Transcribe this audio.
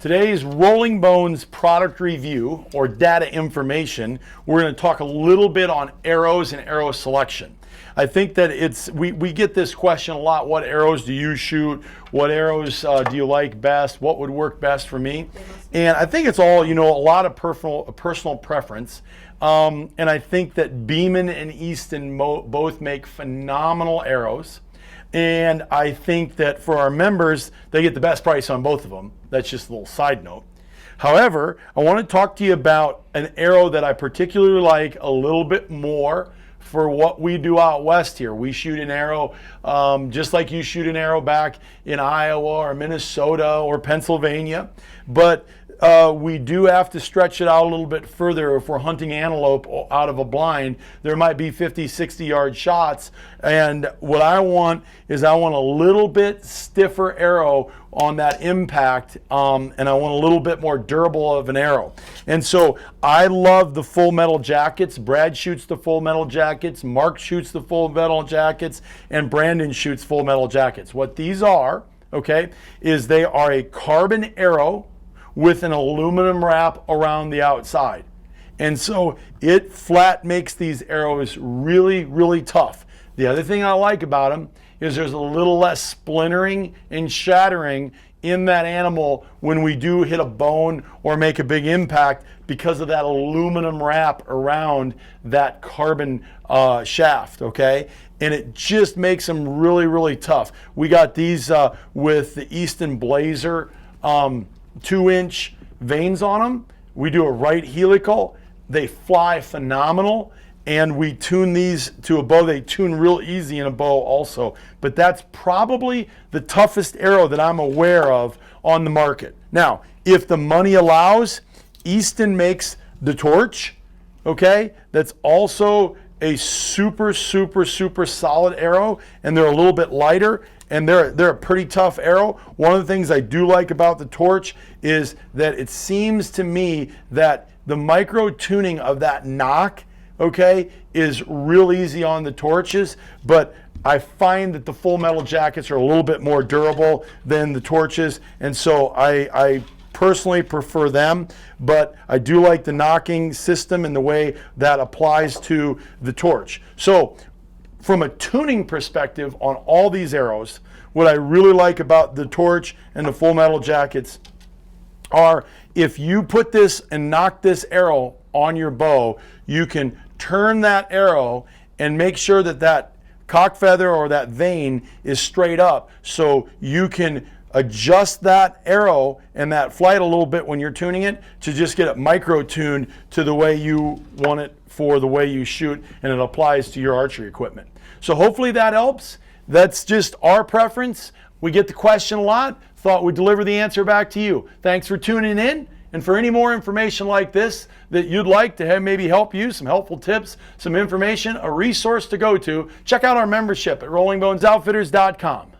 Today's Rolling Bones product review or data information, we're going to talk a little bit on arrows and arrow selection. I think that we get this question a lot. What arrows do you shoot? What arrows do you like best? What would work best for me? And I think it's all, a lot of personal preference. And I think that Mehmen and Easton both make phenomenal arrows. And I think that for our members, they get the best price on both of them. That's just a little side note. However, I want to talk to you about an arrow that I particularly like a little bit more for what we do out west here. We shoot an arrow just like you shoot an arrow back in Iowa or Minnesota or Pennsylvania. But we do have to stretch it out a little bit further. If we're hunting antelope out of a blind, there might be 50, 60-yard shots. And what I want is I want a little bit stiffer arrow on that impact, and I want a little bit more durable of an arrow. And so I love the full metal jackets. Brad shoots the full metal jackets. Mark shoots the full metal jackets. And Brandon shoots full metal jackets. What these are, okay, is they are a carbon arrow with an aluminum wrap around the outside. And so it flat makes these arrows really, really tough. The other thing I like about them is there's a little less splintering and shattering in that animal when we do hit a bone or make a big impact because of that aluminum wrap around that carbon shaft, okay? And it just makes them really, really tough. We got these with the Easton Blazer 2-inch vanes on them. We do a right helical. They fly phenomenal. And we tune these to a bow. They tune real easy in a bow also. But that's probably the toughest arrow that I'm aware of on the market. Now, if the money allows, Easton makes the torch, okay? That's also a super, super, super solid arrow, and they're a little bit lighter, and they're a pretty tough arrow. One of the things I do like about the torch is that it seems to me that the micro tuning of that knock, okay, is real easy on the torches, but I find that the full metal jackets are a little bit more durable than the torches, and so I personally prefer them, but I do like the knocking system and the way that applies to the torch. So from a tuning perspective on all these arrows, what I really like about the torch and the full metal jackets are if you put this and knock this arrow on your bow, you can turn that arrow and make sure that that cock feather or that vane is straight up, so you can adjust that arrow and that flight a little bit when you're tuning it to just get it micro tuned to the way you want it for the way you shoot, and it applies to your archery equipment. So hopefully that helps. That's just our preference. We get the question a lot. Thought we'd deliver the answer back to you. Thanks for tuning in. And for any more information like this that you'd like to have maybe help you, some helpful tips, some information, a resource to go to, check out our membership at rollingbonesoutfitters.com.